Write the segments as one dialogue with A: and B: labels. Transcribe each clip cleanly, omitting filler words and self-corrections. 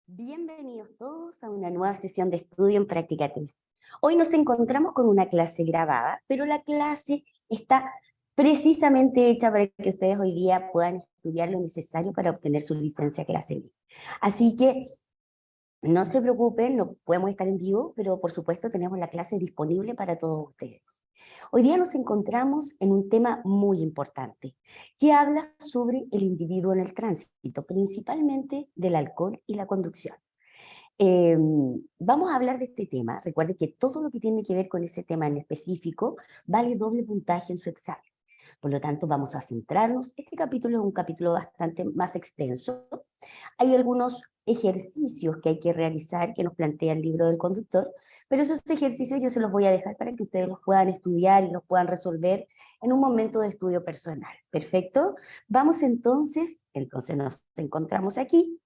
A: Bienvenidos todos a una nueva sesión de estudio en Práctica Test. Hoy nos encontramos con una clase grabada, pero la clase está precisamente hecha para que ustedes hoy día puedan estudiar lo necesario para obtener su licencia clase B. Así que no se preocupen, no podemos estar en vivo, pero por supuesto tenemos la clase disponible para todos ustedes. Hoy día nos encontramos en un tema muy importante, que habla sobre el individuo en el tránsito, principalmente del alcohol y la conducción. Eh, Vamos a hablar de este tema. Recuerde que todo lo que tiene que ver con ese tema en específico vale doble puntaje en su examen. Por lo tanto, vamos a centrarnos. Este capítulo es un capítulo bastante más extenso. Hay algunos ejercicios que hay que realizar que nos plantea el libro del conductor, pero esos ejercicios yo se los voy a dejar para que ustedes los puedan estudiar y los puedan resolver en un momento de estudio personal. ¿Perfecto? Vamos entonces nos encontramos aquí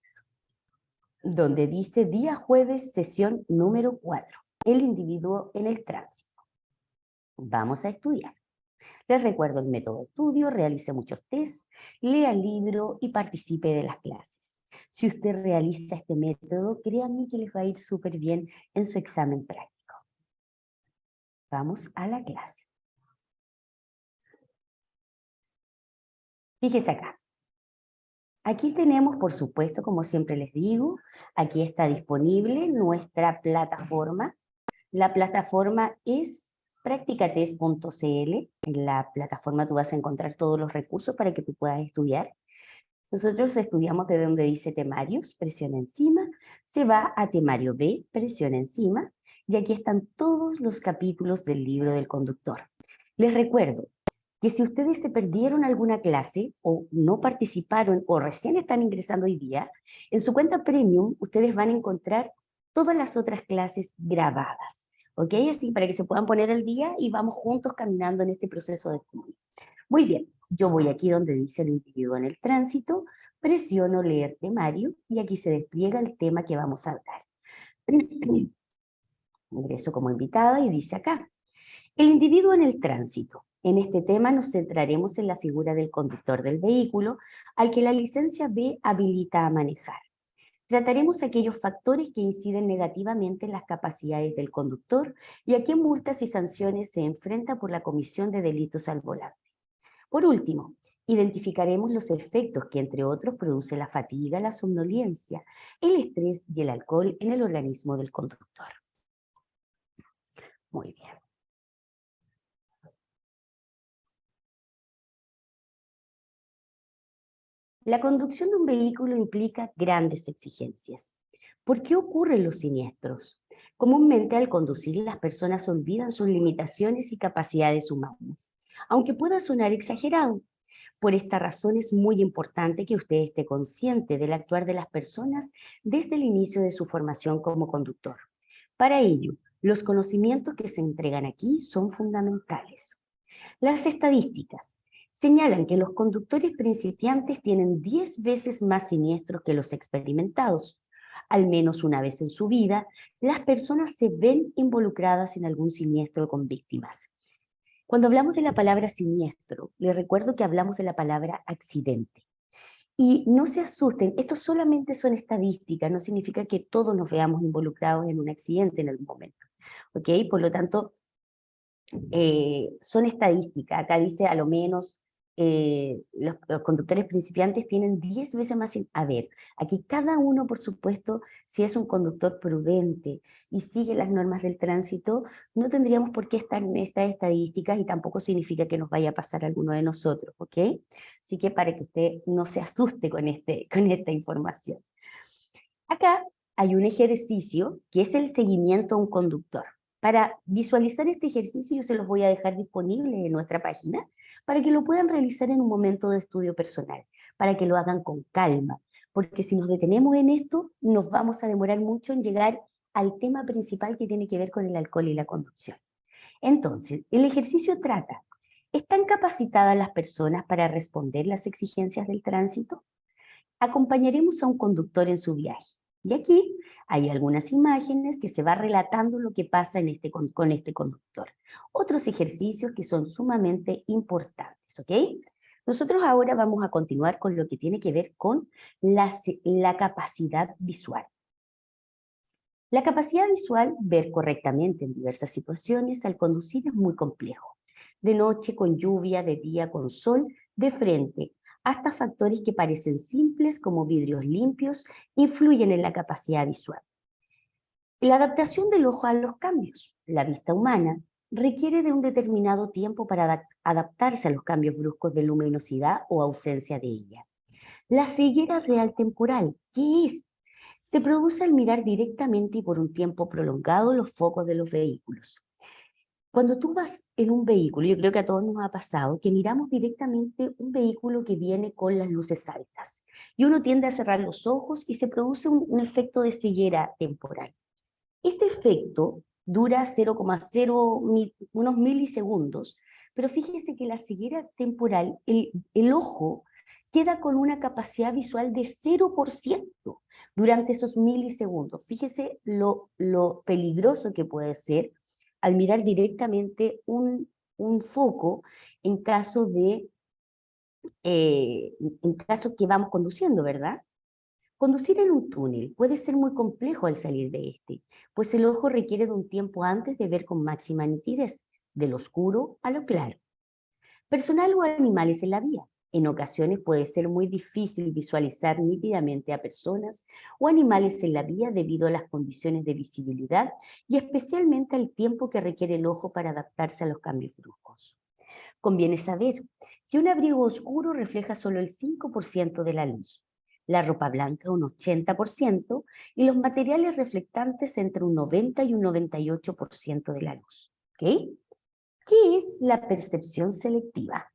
A: donde dice día jueves, sesión número 4, el individuo en el tránsito. Vamos a estudiar. Les recuerdo el método de estudio, realice muchos tests, lea el libro y participe de las clases. Si usted realiza este método, créanme que les va a ir súper bien en su examen práctico. Vamos a la clase. Fíjese acá. Aquí tenemos, por supuesto, como siempre les digo, aquí está disponible nuestra plataforma. La plataforma es practicatest.cl. En la plataforma tú vas a encontrar todos los recursos para que tú puedas estudiar. Nosotros estudiamos de donde dice temarios, presión encima, se va a temario B, presión encima, y aquí están todos los capítulos del libro del conductor. Les recuerdo que si ustedes se perdieron alguna clase o no participaron o recién están ingresando hoy día, en su cuenta Premium ustedes van a encontrar todas las otras clases grabadas. ¿Ok? Así para que se puedan poner al día y vamos juntos caminando en este proceso de estudio. Muy bien, yo voy aquí donde dice el individuo en el tránsito, presiono leer temario y aquí se despliega el tema que vamos a hablar. Ingreso como invitada y dice acá, el individuo en el tránsito. En este tema nos centraremos en la figura del conductor del vehículo al que la licencia B habilita a manejar. Trataremos aquellos factores que inciden negativamente en las capacidades del conductor y a qué multas y sanciones se enfrenta por la comisión de delitos al volante. Por último, identificaremos los efectos que, entre otros, produce la fatiga, la somnolencia, el estrés y el alcohol en el organismo del conductor. Muy bien. La conducción de un vehículo implica grandes exigencias. ¿Por qué ocurren los siniestros? Comúnmente al conducir las personas olvidan sus limitaciones y capacidades humanas, aunque pueda sonar exagerado. Por esta razón es muy importante que usted esté consciente del actuar de las personas desde el inicio de su formación como conductor. Para ello, los conocimientos que se entregan aquí son fundamentales. Las estadísticas señalan que los conductores principiantes tienen 10 veces más siniestros que los experimentados. Al menos una vez en su vida, las personas se ven involucradas en algún siniestro con víctimas. Cuando hablamos de la palabra siniestro, les recuerdo que hablamos de la palabra accidente. Y no se asusten, esto solamente son estadísticas, no significa que todos nos veamos involucrados en un accidente en algún momento. ¿Ok? Por lo tanto, son estadísticas. Acá dice a lo menos los conductores principiantes tienen 10 veces más. A ver, aquí cada uno, por supuesto, si es un conductor prudente y sigue las normas del tránsito, no tendríamos por qué estar en estas estadísticas y tampoco significa que nos vaya a pasar a alguno de nosotros, ¿ok? Así que para que usted no se asuste con esta información. Acá hay un ejercicio que es el seguimiento a un conductor. Para visualizar este ejercicio yo se los voy a dejar disponible en nuestra página para que lo puedan realizar en un momento de estudio personal, para que lo hagan con calma, porque si nos detenemos en esto nos vamos a demorar mucho en llegar al tema principal que tiene que ver con el alcohol y la conducción. Entonces, el ejercicio trata, ¿están capacitadas las personas para responder las exigencias del tránsito? Acompañaremos a un conductor en su viaje. Y aquí hay algunas imágenes que se va relatando lo que pasa con este conductor. Otros ejercicios que son sumamente importantes, ¿ok? Nosotros ahora vamos a continuar con lo que tiene que ver con la capacidad visual. La capacidad visual, ver correctamente en diversas situaciones al conducir es muy complejo. De noche con lluvia, de día con sol, de frente, hasta factores que parecen simples como vidrios limpios influyen en la capacidad visual. La adaptación del ojo a los cambios. La vista humana requiere de un determinado tiempo para adaptarse a los cambios bruscos de luminosidad o ausencia de ella. La ceguera real temporal, ¿qué es? Se produce al mirar directamente y por un tiempo prolongado los focos de los vehículos. Cuando tú vas en un vehículo, yo creo que a todos nos ha pasado, que miramos directamente un vehículo que viene con las luces altas y uno tiende a cerrar los ojos y se produce un efecto de ceguera temporal. Ese efecto dura 0,0 unos milisegundos, pero fíjese que la ceguera temporal, el ojo queda con una capacidad visual de 0% durante esos milisegundos. Fíjese lo peligroso que puede ser al mirar directamente un foco en caso en caso que vamos conduciendo, ¿verdad? Conducir en un túnel puede ser muy complejo al salir de este, pues el ojo requiere de un tiempo antes de ver con máxima nitidez, del oscuro a lo claro. Personal o animales en la vía. En ocasiones puede ser muy difícil visualizar nítidamente a personas o animales en la vía debido a las condiciones de visibilidad y especialmente al tiempo que requiere el ojo para adaptarse a los cambios bruscos. Conviene saber que un abrigo oscuro refleja solo el 5% de la luz, la ropa blanca un 80% y los materiales reflectantes entre un 90 y un 98% de la luz. ¿Okay? ¿Qué es la percepción selectiva?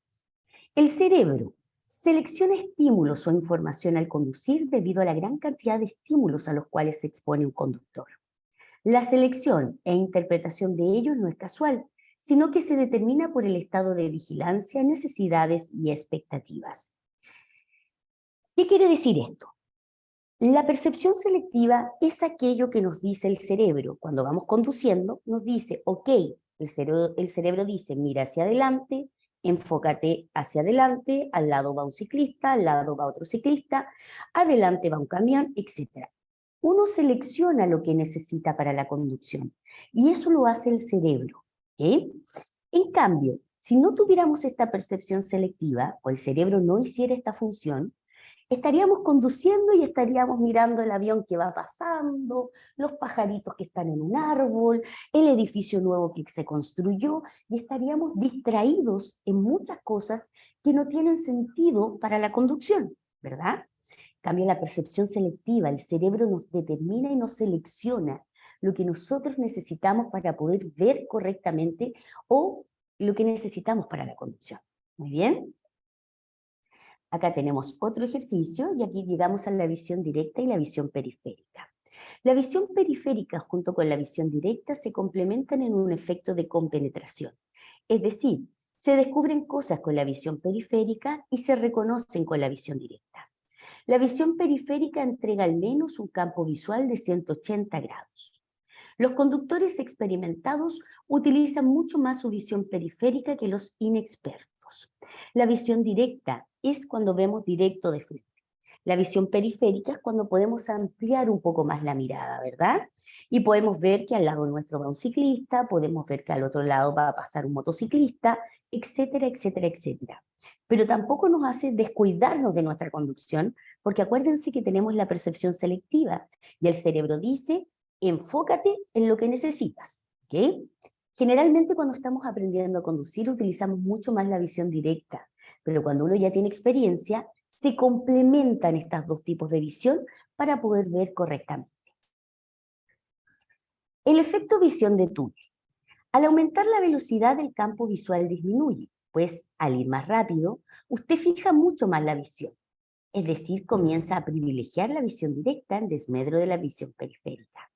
A: El cerebro selecciona estímulos o información al conducir debido a la gran cantidad de estímulos a los cuales se expone un conductor. La selección e interpretación de ellos no es casual, sino que se determina por el estado de vigilancia, necesidades y expectativas. ¿Qué quiere decir esto? La percepción selectiva es aquello que nos dice el cerebro. Cuando vamos conduciendo, nos dice, ok, el cerebro dice, mira hacia adelante, enfócate hacia adelante, al lado va un ciclista, al lado va otro ciclista, adelante va un camión, etc. Uno selecciona lo que necesita para la conducción y eso lo hace el cerebro. ¿Okay? En cambio, si no tuviéramos esta percepción selectiva o el cerebro no hiciera esta función, estaríamos conduciendo y estaríamos mirando el avión que va pasando, los pajaritos que están en un árbol, el edificio nuevo que se construyó, y estaríamos distraídos en muchas cosas que no tienen sentido para la conducción, ¿verdad? En cambio, la percepción selectiva, el cerebro nos determina y nos selecciona lo que nosotros necesitamos para poder ver correctamente o lo que necesitamos para la conducción. Muy bien. Acá tenemos otro ejercicio y aquí llegamos a la visión directa y la visión periférica. La visión periférica junto con la visión directa se complementan en un efecto de compenetración. Es decir, se descubren cosas con la visión periférica y se reconocen con la visión directa. La visión periférica entrega al menos un campo visual de 180 grados. Los conductores experimentados utilizan mucho más su visión periférica que los inexpertos. La visión directa es cuando vemos directo de frente. La visión periférica es cuando podemos ampliar un poco más la mirada, ¿verdad? Y podemos ver que al lado nuestro va un ciclista, podemos ver que al otro lado va a pasar un motociclista, etcétera, etcétera, etcétera. Pero tampoco nos hace descuidarnos de nuestra conducción, porque acuérdense que tenemos la percepción selectiva y el cerebro dice, enfócate en lo que necesitas, ¿ok? Generalmente cuando estamos aprendiendo a conducir utilizamos mucho más la visión directa, pero cuando uno ya tiene experiencia, se complementan estos dos tipos de visión para poder ver correctamente. El efecto visión de túnel. Al aumentar la velocidad, el campo visual disminuye, pues al ir más rápido, usted fija mucho más la visión. Es decir, comienza a privilegiar la visión directa en desmedro de la visión periférica.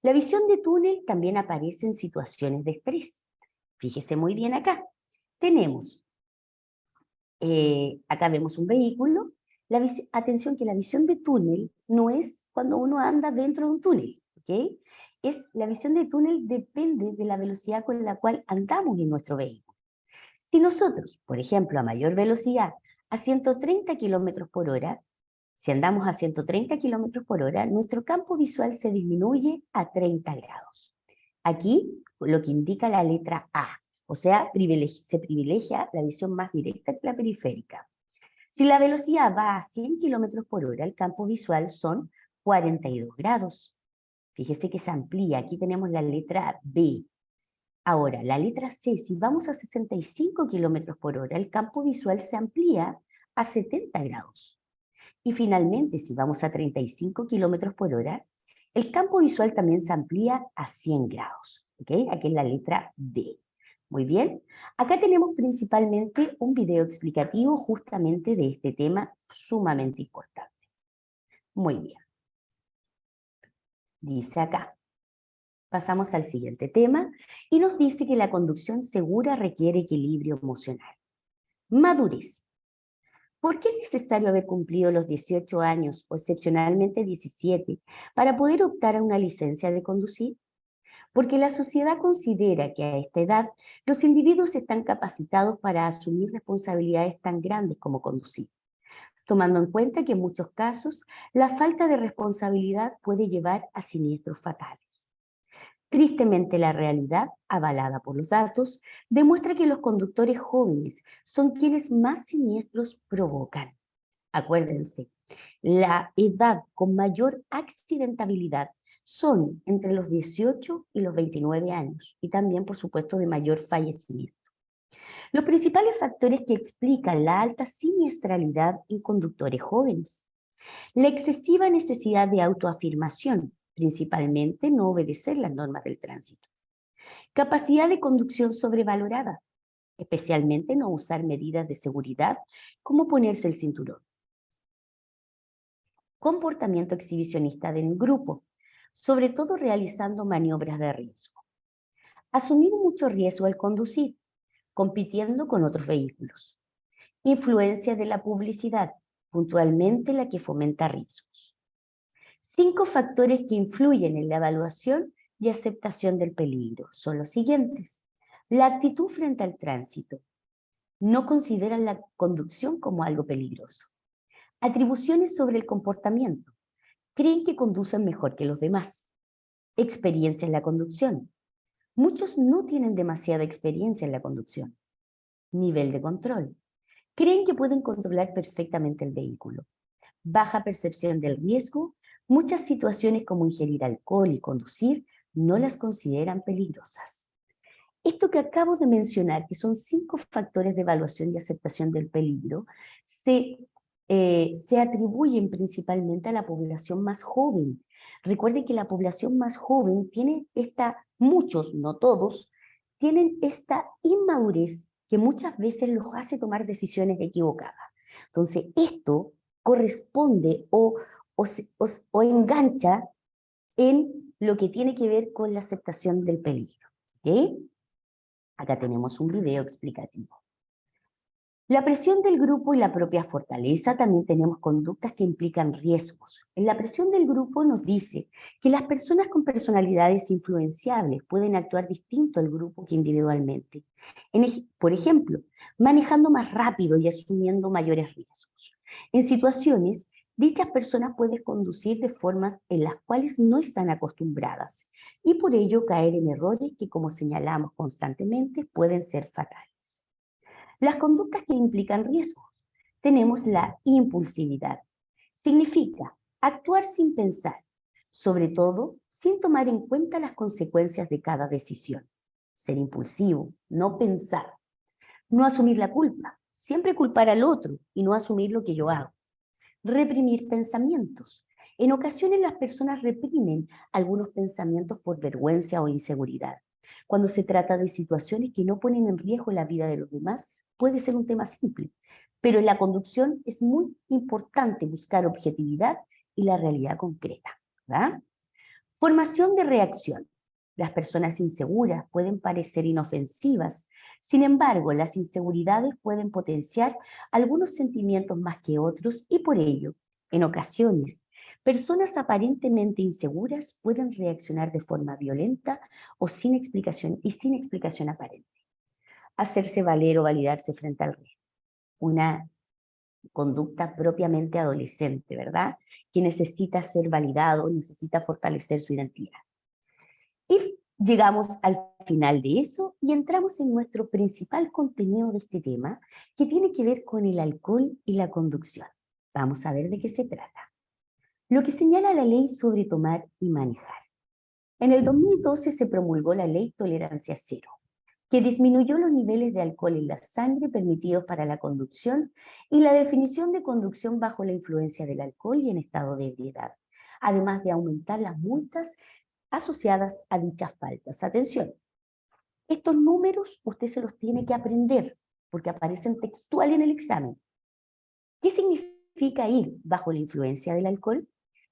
A: La visión de túnel también aparece en situaciones de estrés. Fíjese muy bien acá. Tenemos, acá vemos un vehículo. Atención que la visión de túnel no es cuando uno anda dentro de un túnel, ¿ok? La visión de túnel depende de la velocidad con la cual andamos en nuestro vehículo. Si nosotros, por ejemplo, a mayor velocidad, a 130 km/h, Si andamos a 130 kilómetros por hora, nuestro campo visual se disminuye a 30 grados. Aquí lo que indica la letra A, o sea, se privilegia la visión más directa que la periférica. Si la velocidad va a 100 kilómetros por hora, el campo visual son 42 grados. Fíjese que se amplía, aquí tenemos la letra B. Ahora, la letra C, si vamos a 65 kilómetros por hora, el campo visual se amplía a 70 grados. Y finalmente, si vamos a 35 kilómetros por hora, el campo visual también se amplía a 100 grados. ¿Okay? Aquí es la letra D. Muy bien. Acá tenemos principalmente un video explicativo justamente de este tema sumamente importante. Muy bien. Dice acá. Pasamos al siguiente tema y nos dice que la conducción segura requiere equilibrio emocional. Madurez. ¿Por qué es necesario haber cumplido los 18 años o excepcionalmente 17 para poder optar a una licencia de conducir? Porque la sociedad considera que a esta edad los individuos están capacitados para asumir responsabilidades tan grandes como conducir, tomando en cuenta que en muchos casos la falta de responsabilidad puede llevar a siniestros fatales. Tristemente, la realidad, avalada por los datos, demuestra que los conductores jóvenes son quienes más siniestros provocan. Acuérdense, la edad con mayor accidentabilidad son entre los 18 y los 29 años y también, por supuesto, de mayor fallecimiento. Los principales factores que explican la alta siniestralidad en conductores jóvenes. La excesiva necesidad de autoafirmación, principalmente no obedecer las normas del tránsito. Capacidad de conducción sobrevalorada, especialmente no usar medidas de seguridad como ponerse el cinturón. Comportamiento exhibicionista del grupo, sobre todo realizando maniobras de riesgo. Asumir mucho riesgo al conducir, compitiendo con otros vehículos. Influencia de la publicidad, puntualmente la que fomenta riesgos. 5 factores que influyen en la evaluación y aceptación del peligro son los siguientes. La actitud frente al tránsito. No consideran la conducción como algo peligroso. Atribuciones sobre el comportamiento. Creen que conducen mejor que los demás. Experiencia en la conducción. Muchos no tienen demasiada experiencia en la conducción. Nivel de control. Creen que pueden controlar perfectamente el vehículo. Baja percepción del riesgo. Muchas situaciones como ingerir alcohol y conducir no las consideran peligrosas. Esto que acabo de mencionar, que son 5 factores de evaluación y aceptación del peligro, se atribuyen principalmente a la población más joven. Recuerden que la población más joven tiene muchos, no todos, tienen esta inmadurez que muchas veces los hace tomar decisiones equivocadas. Entonces, esto corresponde o engancha en lo que tiene que ver con la aceptación del peligro. ¿Okay? Acá tenemos un video explicativo. La presión del grupo y la propia fortaleza, también tenemos conductas que implican riesgos. En la presión del grupo nos dice que las personas con personalidades influenciables pueden actuar distinto al grupo que individualmente. Por ejemplo, manejando más rápido y asumiendo mayores riesgos. En situaciones, dichas personas pueden conducir de formas en las cuales no están acostumbradas y por ello caer en errores que, como señalamos constantemente, pueden ser fatales. Las conductas que implican riesgo. Tenemos la impulsividad. Significa actuar sin pensar, sobre todo sin tomar en cuenta las consecuencias de cada decisión. Ser impulsivo, no pensar. No asumir la culpa, siempre culpar al otro y no asumir lo que yo hago. Reprimir pensamientos. En ocasiones las personas reprimen algunos pensamientos por vergüenza o inseguridad. Cuando se trata de situaciones que no ponen en riesgo la vida de los demás, puede ser un tema simple, pero en la conducción es muy importante buscar objetividad y la realidad concreta, ¿verdad? Formación de reacción. Las personas inseguras pueden parecer inofensivas, sin embargo, las inseguridades pueden potenciar algunos sentimientos más que otros y por ello, en ocasiones, personas aparentemente inseguras pueden reaccionar de forma violenta o sin explicación aparente. Hacerse valer o validarse frente al resto. Una conducta propiamente adolescente, ¿verdad? Que necesita ser validado, necesita fortalecer su identidad. Y llegamos al final de eso y entramos en nuestro principal contenido de este tema, que tiene que ver con el alcohol y la conducción. Vamos a ver de qué se trata. Lo que señala la ley sobre tomar y manejar. En el 2012 se promulgó la ley Tolerancia Cero, que disminuyó los niveles de alcohol en la sangre permitidos para la conducción y la definición de conducción bajo la influencia del alcohol y en estado de ebriedad, además de aumentar las multas asociadas a dichas faltas. Atención, estos números usted se los tiene que aprender porque aparecen textual en el examen. ¿Qué significa ir bajo la influencia del alcohol?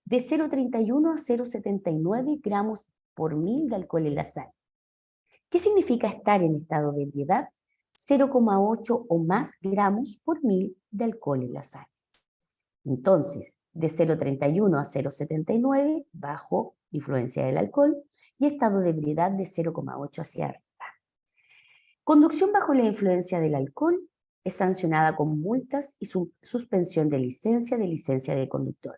A: De 0,31 a 0,79 gramos por mil de alcohol en la sangre. ¿Qué significa estar en estado de ebriedad? 0,8 o más gramos por mil de alcohol en la sangre. Entonces, de 0,31 a 0,79 bajo influencia del alcohol y estado de ebriedad de 0,8 hacia arriba. Conducción bajo la influencia del alcohol es sancionada con multas y suspensión de licencia de conductor.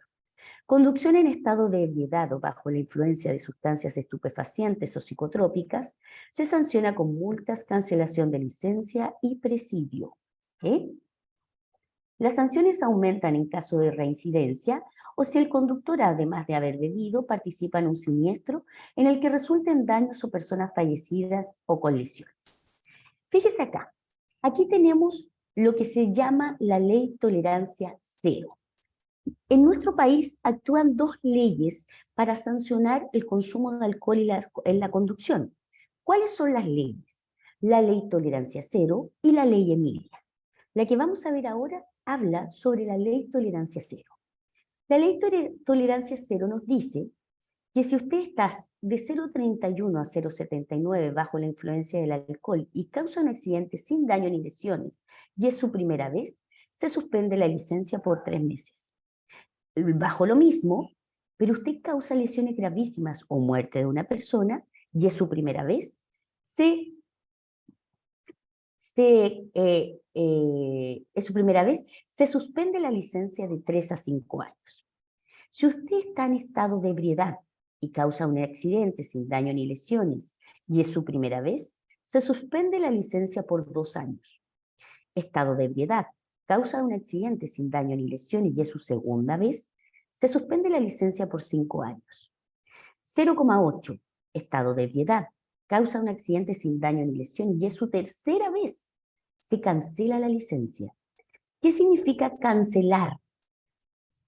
A: Conducción en estado de ebriedad o bajo la influencia de sustancias estupefacientes o psicotrópicas se sanciona con multas, cancelación de licencia y presidio. Las sanciones aumentan en caso de reincidencia o si el conductor, además de haber bebido, participa en un siniestro en el que resulten daños o personas fallecidas o con lesiones. Fíjese acá, aquí tenemos lo que se llama la ley Tolerancia Cero. En nuestro país actúan dos leyes para sancionar el consumo de alcohol en la conducción. ¿Cuáles son las leyes? La ley Tolerancia Cero y la ley Emilia. La que vamos a ver ahora habla sobre la ley Tolerancia Cero. La ley Tolerancia Cero nos dice que si usted está de 0,31 a 0,79 bajo la influencia del alcohol y causa un accidente sin daño ni lesiones y es su primera vez, se suspende la licencia por 3 meses. Bajo lo mismo, pero usted causa lesiones gravísimas o muerte de una persona y es su primera vez, es su primera vez, se suspende la licencia de 3 a 5 años. Si usted está en estado de ebriedad y causa un accidente sin daño ni lesiones y es su primera vez, se suspende la licencia por 2 años. Estado de ebriedad, causa un accidente sin daño ni lesiones y es su segunda vez, se suspende la licencia por 5 años. 0,8, estado de ebriedad, causa un accidente sin daño ni lesión y es su tercera vez, se cancela la licencia. ¿Qué significa cancelar?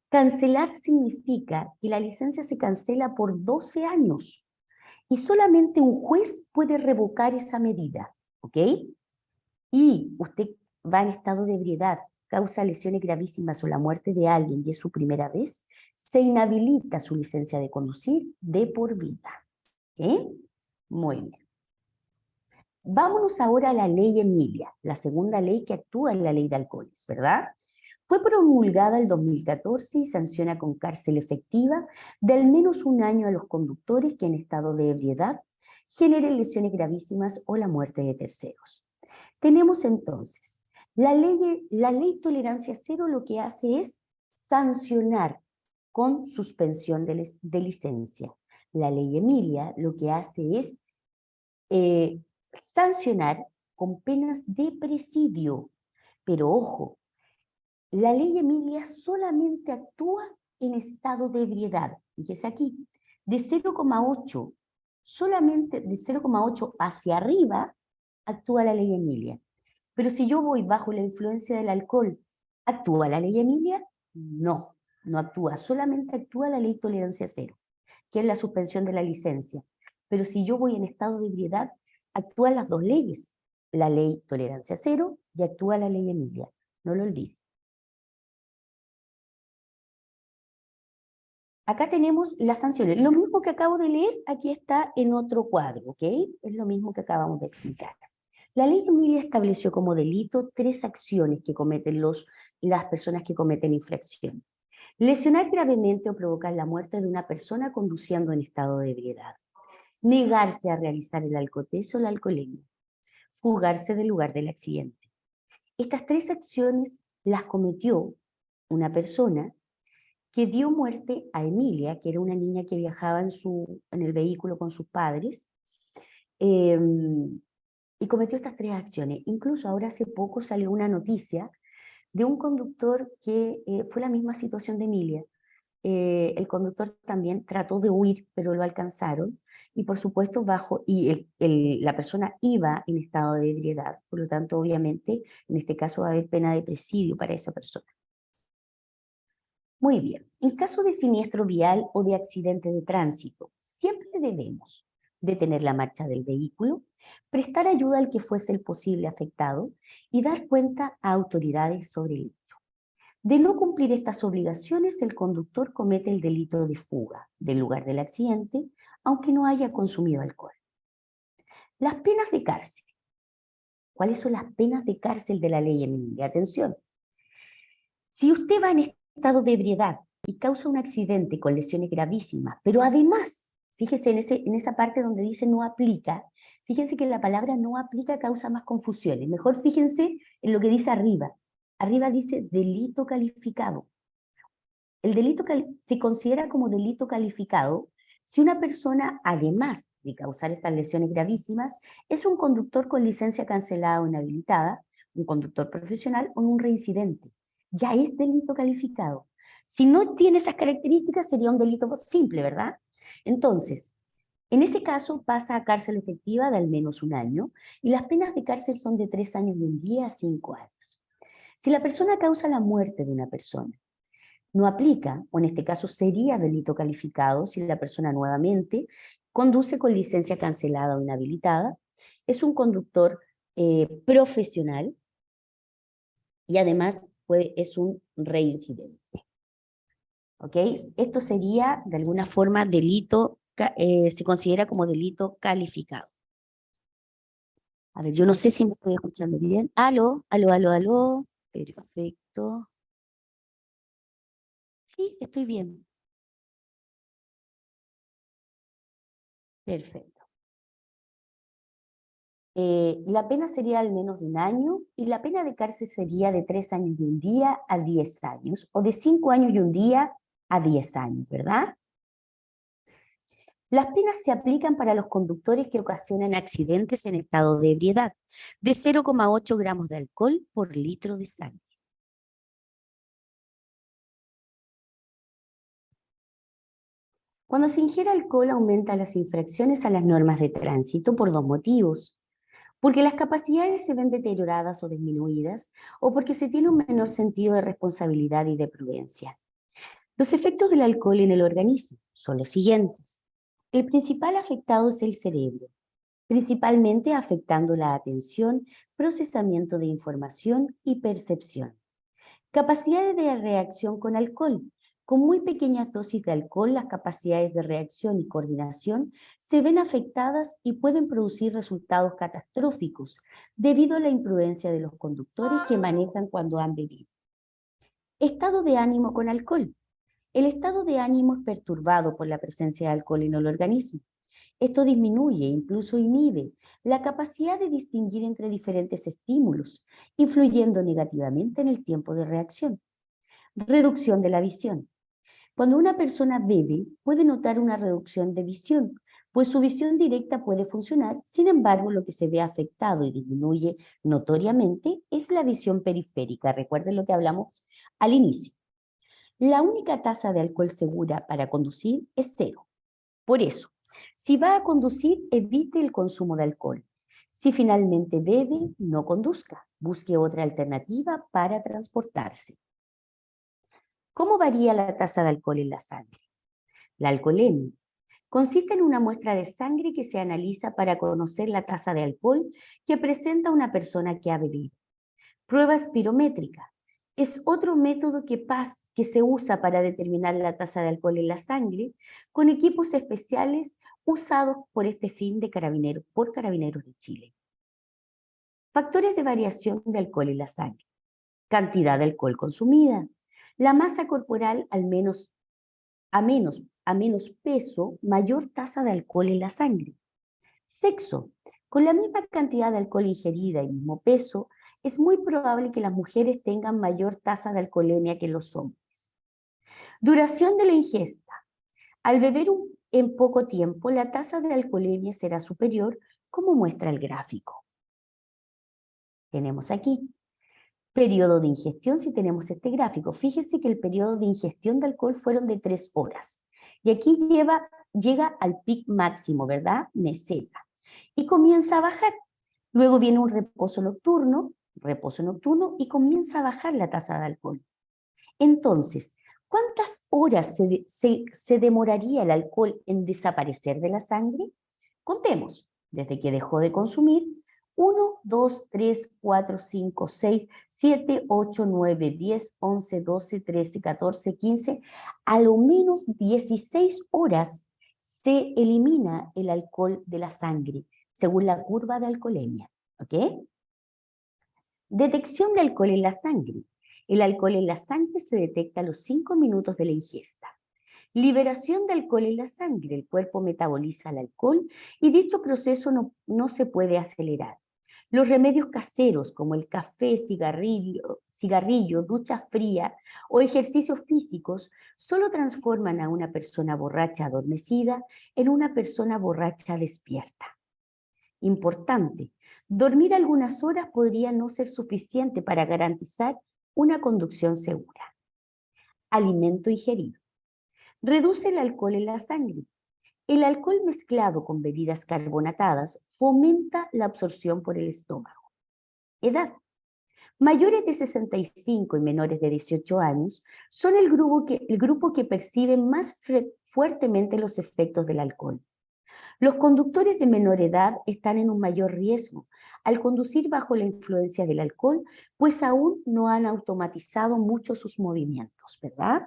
A: Cancelar significa que la licencia se cancela por 12 años y solamente un juez puede revocar esa medida, ¿ok? Y usted va en estado de ebriedad, causa lesiones gravísimas o la muerte de alguien y es su primera vez, se inhabilita su licencia de conducir de por vida. Muy bien. Vámonos ahora a la ley Emilia, la segunda ley que actúa en la ley de alcoholes, ¿verdad? Fue promulgada el 2014 y sanciona con cárcel efectiva de al menos 1 año a los conductores que en estado de ebriedad generen lesiones gravísimas o la muerte de terceros. Tenemos entonces, la ley Tolerancia Cero lo que hace es sancionar con suspensión de licencia. La ley Emilia lo que hace es sancionar con penas de presidio. Pero ojo, la ley Emilia solamente actúa en estado de ebriedad. Fíjese aquí, de 0,8, solamente de 0,8 hacia arriba actúa la ley Emilia. Pero si yo voy bajo la influencia del alcohol, ¿actúa la ley Emilia? No, no actúa, solamente actúa la ley Tolerancia Cero, que es la suspensión de la licencia. Pero si yo voy en estado de ebriedad, actúan las dos leyes, la ley Tolerancia Cero y actúa la ley Emilia, no lo olviden. Acá tenemos las sanciones. Lo mismo que acabo de leer, aquí está en otro cuadro, ¿ok? Es lo mismo que acabamos de explicar. La ley Emilia estableció como delito 3 acciones que cometen las personas que cometen infracción. Lesionar gravemente o provocar la muerte de una persona conduciendo en estado de ebriedad. Negarse a realizar el alcotés o la alcoholemia. Fugarse del lugar del accidente. Estas 3 acciones las cometió una persona que dio muerte a Emilia, que era una niña que viajaba en el vehículo con sus padres, y cometió estas 3 acciones. Incluso ahora hace poco salió una noticia de un conductor que fue la misma situación de Emilia. El conductor también trató de huir, pero lo alcanzaron, y por supuesto la persona iba en estado de ebriedad, por lo tanto obviamente en este caso va a haber pena de presidio para esa persona. Muy bien, en caso de siniestro vial o de accidente de tránsito, siempre debemos detener la marcha del vehículo, prestar ayuda al que fuese el posible afectado y dar cuenta a autoridades sobre el hecho. De no cumplir estas obligaciones, el conductor comete el delito de fuga del lugar del accidente, aunque no haya consumido alcohol. Las penas de cárcel. ¿Cuáles son las penas de cárcel de la ley Emilia? Atención. Si usted va en estado de ebriedad y causa un accidente con lesiones gravísimas, pero además, fíjese en esa parte donde dice no aplica, fíjense que la palabra no aplica causa más confusiones. Mejor fíjense en lo que dice arriba. Arriba dice delito calificado. El delito se considera como delito calificado si una persona, además de causar estas lesiones gravísimas, es un conductor con licencia cancelada o inhabilitada, un conductor profesional o un reincidente. Ya es delito calificado. Si no tiene esas características, sería un delito simple, ¿verdad? Entonces, en ese caso pasa a cárcel efectiva de al menos 1 año y las penas de cárcel son de 3 años y 1 día a 5 años. Si la persona causa la muerte de una persona, no aplica, o en este caso sería delito calificado si la persona nuevamente conduce con licencia cancelada o inhabilitada, es un conductor profesional y además es un reincidente. ¿Ok? Esto sería de alguna forma delito, se considera como delito calificado. A ver, yo no sé si me estoy escuchando bien. Aló, aló, aló, aló. Perfecto. Sí, estoy bien. Perfecto. La pena sería al menos de 1 año y la pena de cárcel sería de 3 años y 1 día a 10 años o de 5 años y 1 día a 10 años, ¿verdad? Las penas se aplican para los conductores que ocasionan accidentes en estado de ebriedad, de 0,8 gramos de alcohol por litro de sangre. Cuando se ingiere alcohol aumentan las infracciones a las normas de tránsito por 2 motivos. Porque las capacidades se ven deterioradas o disminuidas, o porque se tiene un menor sentido de responsabilidad y de prudencia. Los efectos del alcohol en el organismo son los siguientes. El principal afectado es el cerebro, principalmente afectando la atención, procesamiento de información y percepción. Capacidades de reacción con alcohol. Con muy pequeñas dosis de alcohol, las capacidades de reacción y coordinación se ven afectadas y pueden producir resultados catastróficos debido a la imprudencia de los conductores que manejan cuando han bebido. Estado de ánimo con alcohol. El estado de ánimo es perturbado por la presencia de alcohol en el organismo. Esto disminuye, incluso inhibe, la capacidad de distinguir entre diferentes estímulos, influyendo negativamente en el tiempo de reacción. Reducción de la visión. Cuando una persona bebe, puede notar una reducción de visión, pues su visión directa puede funcionar, sin embargo, lo que se ve afectado y disminuye notoriamente es la visión periférica. Recuerden lo que hablamos al inicio. La única tasa de alcohol segura para conducir es 0. Por eso, si va a conducir, evite el consumo de alcohol. Si finalmente bebe, no conduzca. Busque otra alternativa para transportarse. ¿Cómo varía la tasa de alcohol en la sangre? La alcoholemia consiste en una muestra de sangre que se analiza para conocer la tasa de alcohol que presenta una persona que ha bebido. Prueba espirométrica es otro método que se usa para determinar la tasa de alcohol en la sangre con equipos especiales usados por este fin por Carabineros de Chile. Factores de variación de alcohol en la sangre. Cantidad de alcohol consumida. La masa corporal a menos peso, mayor tasa de alcohol en la sangre. Sexo. Con la misma cantidad de alcohol ingerida y mismo peso, es muy probable que las mujeres tengan mayor tasa de alcoholemia que los hombres. Duración de la ingesta. Al beber en poco tiempo, la tasa de alcoholemia será superior, como muestra el gráfico. Tenemos aquí periodo de ingestión, si tenemos este gráfico. Fíjese que el periodo de ingestión de alcohol fueron de 3 horas. Y aquí llega al pic máximo, ¿verdad? Meseta. Y comienza a bajar. Luego viene un reposo nocturno y comienza a bajar la tasa de alcohol. Entonces, ¿cuántas horas se demoraría el alcohol en desaparecer de la sangre? Contemos, desde que dejó de consumir, 1, 2, 3, 4, 5, 6, 7, 8, 9, 10, 11, 12, 13, 14, 15, a lo menos 16 horas se elimina el alcohol de la sangre, según la curva de alcoholemia. ¿Ok? Detección de alcohol en la sangre. El alcohol en la sangre se detecta a los 5 minutos de la ingesta. Liberación de alcohol en la sangre. El cuerpo metaboliza el alcohol y dicho proceso no se puede acelerar. Los remedios caseros como el café, cigarrillo, ducha fría o ejercicios físicos solo transforman a una persona borracha adormecida en una persona borracha despierta. Importante, dormir algunas horas podría no ser suficiente para garantizar una conducción segura. Alimento ingerido. Reduce el alcohol en la sangre. El alcohol mezclado con bebidas carbonatadas fomenta la absorción por el estómago. Edad. Mayores de 65 y menores de 18 años son el grupo que percibe más fuertemente los efectos del alcohol. Los conductores de menor edad están en un mayor riesgo al conducir bajo la influencia del alcohol, pues aún no han automatizado mucho sus movimientos, ¿verdad?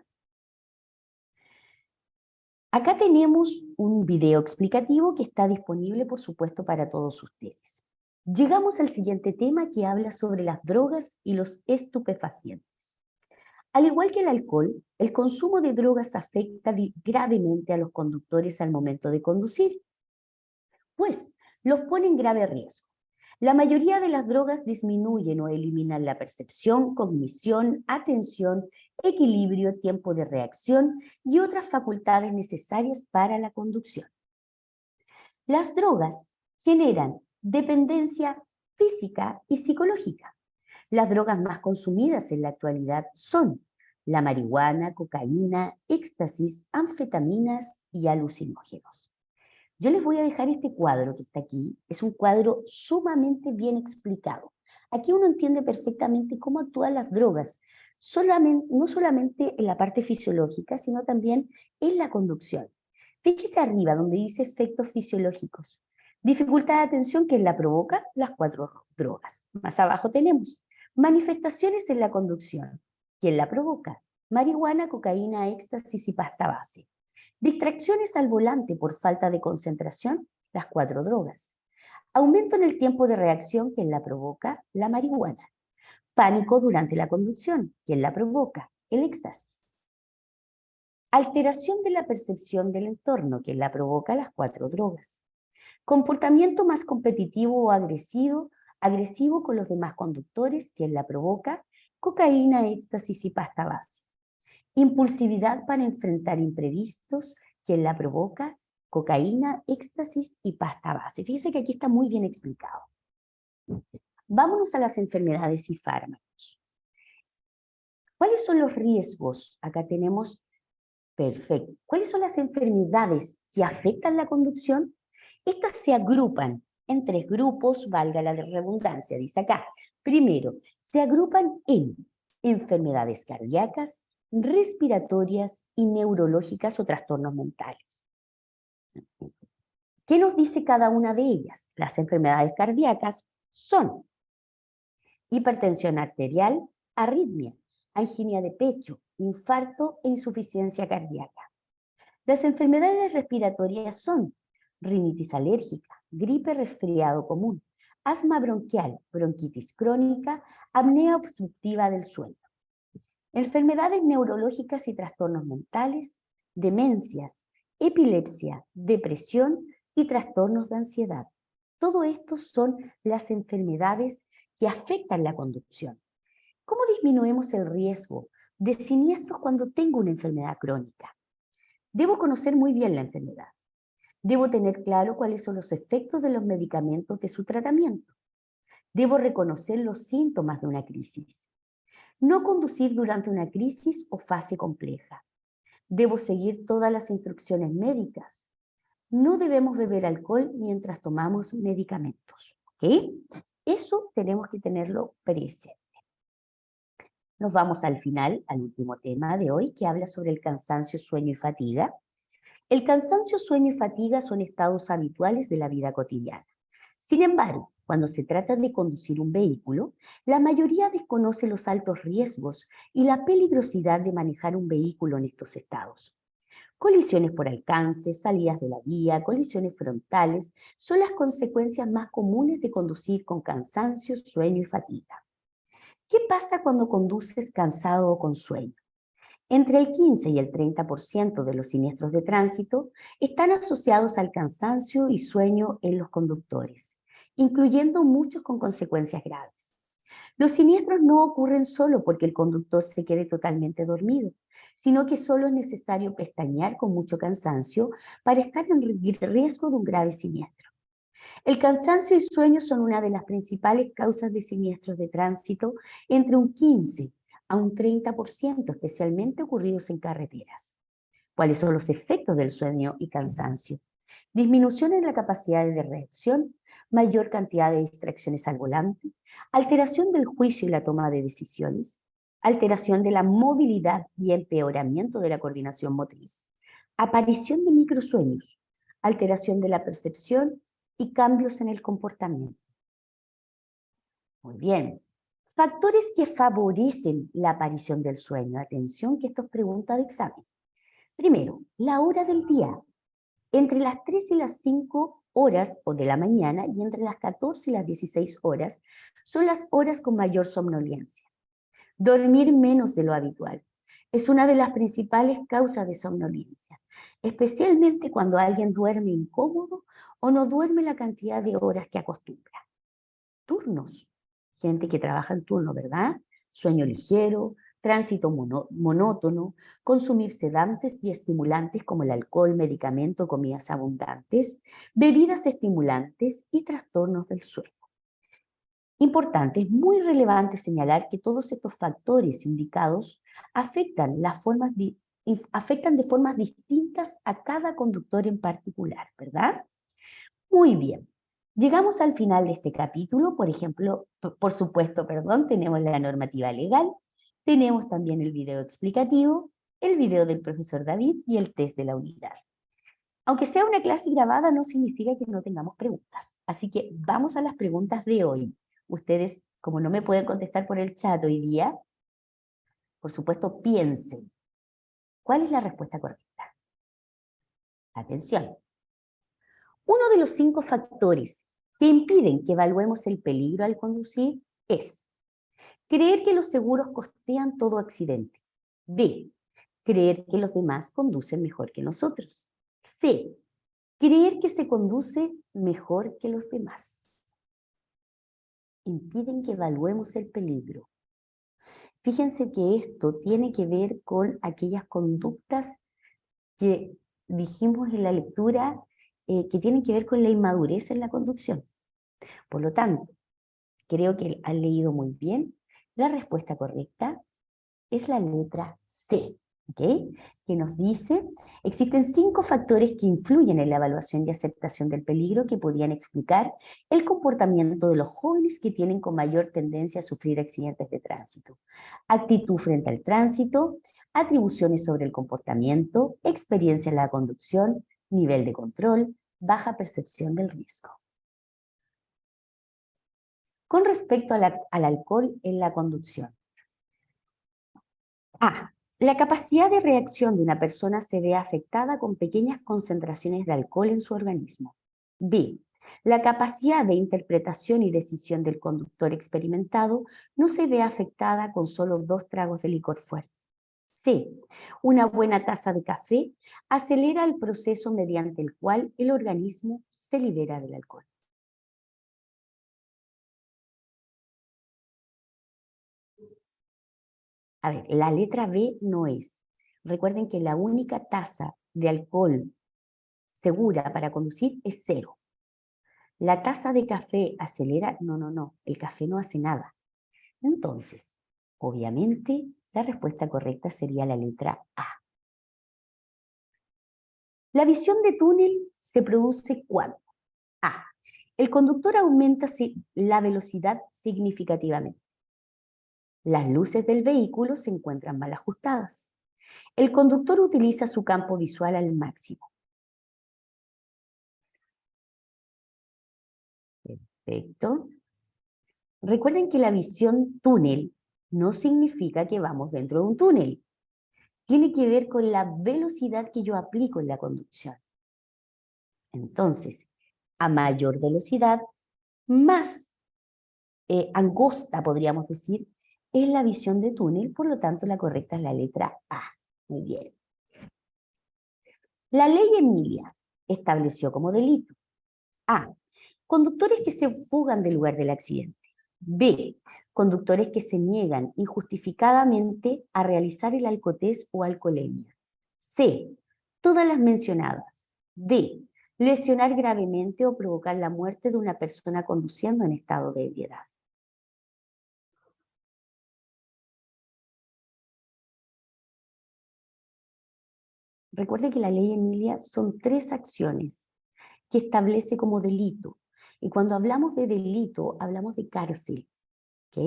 A: Acá tenemos un video explicativo que está disponible, por supuesto, para todos ustedes. Llegamos al siguiente tema que habla sobre las drogas y los estupefacientes. Al igual que el alcohol, el consumo de drogas afecta gravemente a los conductores al momento de conducir, pues los pone en grave riesgo. La mayoría de las drogas disminuyen o eliminan la percepción, cognición, atención, equilibrio, tiempo de reacción y otras facultades necesarias para la conducción. Las drogas generan dependencia física y psicológica. Las drogas más consumidas en la actualidad son la marihuana, cocaína, éxtasis, anfetaminas y alucinógenos. Yo les voy a dejar este cuadro que está aquí. Es un cuadro sumamente bien explicado. Aquí uno entiende perfectamente cómo actúan las drogas, no solamente en la parte fisiológica, sino también en la conducción. Fíjese arriba donde dice efectos fisiológicos. Dificultad de atención, ¿quién la provoca? Las 4 drogas. Más abajo tenemos manifestaciones en la conducción. ¿Quién la provoca? Marihuana, cocaína, éxtasis y pasta base. Distracciones al volante por falta de concentración, las 4 drogas. Aumento en el tiempo de reacción, ¿quién la provoca? La marihuana. Pánico durante la conducción, ¿quién la provoca? El éxtasis. Alteración de la percepción del entorno, ¿quién la provoca? Las 4 drogas. Comportamiento más competitivo o agresivo con los demás conductores, ¿quién la provoca? Cocaína, éxtasis y pasta base. Impulsividad para enfrentar imprevistos, ¿quién la provoca? Cocaína, éxtasis y pasta base. Fíjese que aquí está muy bien explicado. Vámonos a las enfermedades y fármacos. ¿Cuáles son los riesgos? Acá tenemos, perfecto. ¿Cuáles son las enfermedades que afectan la conducción? Estas se agrupan en 3 grupos, valga la redundancia, dice acá. Primero, se agrupan en enfermedades cardíacas, respiratorias y neurológicas o trastornos mentales. ¿Qué nos dice cada una de ellas? Las enfermedades cardíacas son hipertensión arterial, arritmia, angina de pecho, infarto e insuficiencia cardíaca. Las enfermedades respiratorias son rinitis alérgica, gripe resfriado común, asma bronquial, bronquitis crónica, apnea obstructiva del sueño. Enfermedades neurológicas y trastornos mentales, demencias, epilepsia, depresión y trastornos de ansiedad. Todo esto son las enfermedades que afectan la conducción. ¿Cómo disminuimos el riesgo de siniestros cuando tengo una enfermedad crónica? Debo conocer muy bien la enfermedad. Debo tener claro cuáles son los efectos de los medicamentos de su tratamiento. Debo reconocer los síntomas de una crisis. No conducir durante una crisis o fase compleja. Debo seguir todas las instrucciones médicas. No debemos beber alcohol mientras tomamos medicamentos. ¿Ok? Eso tenemos que tenerlo presente. Nos vamos al final, al último tema de hoy, que habla sobre el cansancio, sueño y fatiga. El cansancio, sueño y fatiga son estados habituales de la vida cotidiana. Sin embargo, cuando se trata de conducir un vehículo, la mayoría desconoce los altos riesgos y la peligrosidad de manejar un vehículo en estos estados. Colisiones por alcance, salidas de la vía, colisiones frontales son las consecuencias más comunes de conducir con cansancio, sueño y fatiga. ¿Qué pasa cuando conduces cansado o con sueño? Entre el 15 y el 30% de los siniestros de tránsito están asociados al cansancio y sueño en los conductores, incluyendo muchos con consecuencias graves. Los siniestros no ocurren solo porque el conductor se quede totalmente dormido, sino que solo es necesario pestañear con mucho cansancio para estar en riesgo de un grave siniestro. El cansancio y sueño son una de las principales causas de siniestros de tránsito, entre un 15 a un 30%, especialmente ocurridos en carreteras. ¿Cuáles son los efectos del sueño y cansancio? Disminución en la capacidad de reacción, mayor cantidad de distracciones al volante, alteración del juicio y la toma de decisiones, alteración de la movilidad y empeoramiento de la coordinación motriz, aparición de microsueños, alteración de la percepción y cambios en el comportamiento. Muy bien. Factores que favorecen la aparición del sueño. Atención, que esto es pregunta de examen. Primero, la hora del día. Entre las 3 y las 5 horas o de la mañana y entre las 14 y las 16 horas son las horas con mayor somnolencia. Dormir menos de lo habitual es una de las principales causas de somnolencia, especialmente cuando alguien duerme incómodo o no duerme la cantidad de horas que acostumbra. Turnos. Gente que trabaja en turno, ¿verdad? Sueño ligero, tránsito monótono, consumir sedantes y estimulantes como el alcohol, medicamento, comidas abundantes, bebidas estimulantes y trastornos del sueño. Importante, es muy relevante señalar que todos estos factores indicados afectan de formas distintas a cada conductor en particular, ¿verdad? Muy bien. Llegamos al final de este capítulo, por ejemplo, por supuesto, perdón, tenemos la normativa legal, tenemos también el video explicativo, el video del profesor David y el test de la unidad. Aunque sea una clase grabada, no significa que no tengamos preguntas. Así que vamos a las preguntas de hoy. Ustedes, como no me pueden contestar por el chat hoy día, por supuesto, piensen. ¿Cuál es la respuesta correcta? Atención. Uno de los 5 factores que impiden que evaluemos el peligro al conducir es creer que los seguros costean todo accidente. B. Creer que los demás conducen mejor que nosotros. C. Creer que se conduce mejor que los demás. Impiden que evaluemos el peligro. Fíjense que esto tiene que ver con aquellas conductas que dijimos en la lectura que tienen que ver con la inmadurez en la conducción. Por lo tanto, creo que han leído muy bien. La respuesta correcta es la letra C, ¿ok? Que nos dice, existen 5 factores que influyen en la evaluación y aceptación del peligro que podrían explicar el comportamiento de los jóvenes que tienen con mayor tendencia a sufrir accidentes de tránsito. Actitud frente al tránsito, atribuciones sobre el comportamiento, experiencia en la conducción, nivel de control, baja percepción del riesgo. Con respecto al alcohol en la conducción. A. La capacidad de reacción de una persona se ve afectada con pequeñas concentraciones de alcohol en su organismo. B. La capacidad de interpretación y decisión del conductor experimentado no se ve afectada con solo 2 tragos de licor fuerte. C. Una buena taza de café acelera el proceso mediante el cual el organismo se libera del alcohol. A ver, la letra B no es. Recuerden que la única tasa de alcohol segura para conducir es 0. La taza de café acelera, no, el café no hace nada. Entonces, obviamente, la respuesta correcta sería la letra A. La visión de túnel se produce cuando A. El conductor aumenta la velocidad significativamente. Las luces del vehículo se encuentran mal ajustadas. El conductor utiliza su campo visual al máximo. Perfecto. Recuerden que la visión túnel no significa que vamos dentro de un túnel. Tiene que ver con la velocidad que yo aplico en la conducción. Entonces, a mayor velocidad, más angosta, podríamos decir, es la visión de túnel, por lo tanto la correcta es la letra A. Muy bien. La ley Emilia estableció como delito A. Conductores que se fugan del lugar del accidente. B. Conductores que se niegan injustificadamente a realizar el alcotés o alcoholemia. C. Todas las mencionadas. D. Lesionar gravemente o provocar la muerte de una persona conduciendo en estado de ebriedad. Recuerde que la ley Emilia son 3 acciones que establece como delito. Y cuando hablamos de delito, hablamos de cárcel. ¿Ok?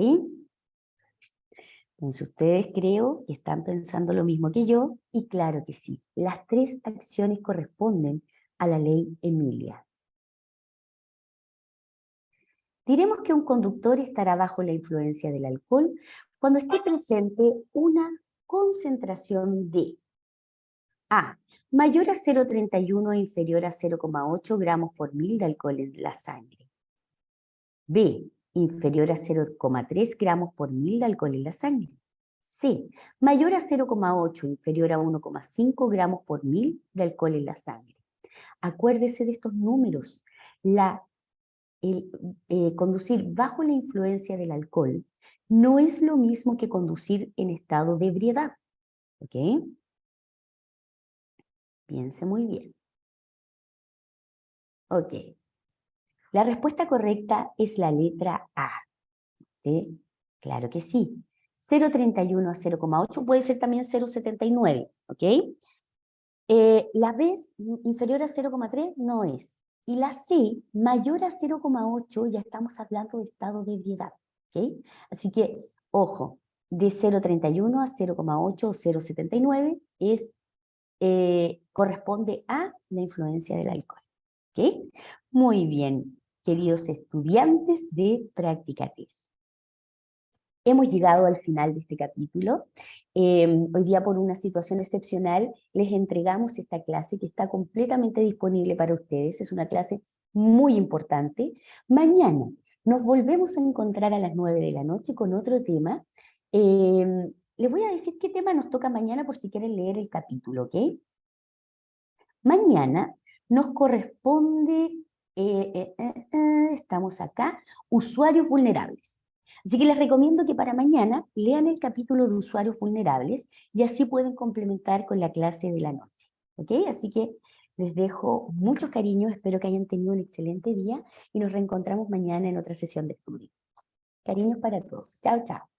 A: Entonces ustedes creo que están pensando lo mismo que yo, y claro que sí. Las 3 acciones corresponden a la ley Emilia. Diremos que un conductor estará bajo la influencia del alcohol cuando esté presente una concentración de A. Mayor a 0,31 o inferior a 0,8 gramos por mil de alcohol en la sangre. B. Inferior a 0,3 gramos por mil de alcohol en la sangre. C. Mayor a 0,8, inferior a 1,5 gramos por mil de alcohol en la sangre. Acuérdese de estos números. Conducir bajo la influencia del alcohol no es lo mismo que conducir en estado de ebriedad. ¿Ok? Piense muy bien. Ok. La respuesta correcta es la letra A. ¿Sí? Claro que sí. 0,31 a 0,8 puede ser también 0,79. ¿Ok? La B inferior a 0,3 no es. Y la C mayor a 0,8 ya estamos hablando de estado de ebriedad. ¿Ok? Así que, ojo, de 0,31 a 0,8 o 0,79 corresponde a la influencia del alcohol. ¿Ok? Muy bien, queridos estudiantes de Práctica TES. Hemos llegado al final de este capítulo. Hoy día, por una situación excepcional, les entregamos esta clase que está completamente disponible para ustedes. Es una clase muy importante. Mañana nos volvemos a encontrar a las 9 de la noche con otro tema. Les voy a decir qué tema nos toca mañana por si quieren leer el capítulo, ¿ok? Mañana nos corresponde, estamos acá, usuarios vulnerables. Así que les recomiendo que para mañana lean el capítulo de usuarios vulnerables y así pueden complementar con la clase de la noche. ¿Ok? Así que les dejo muchos cariños, espero que hayan tenido un excelente día y nos reencontramos mañana en otra sesión de estudio. Cariños para todos. Chao, chao.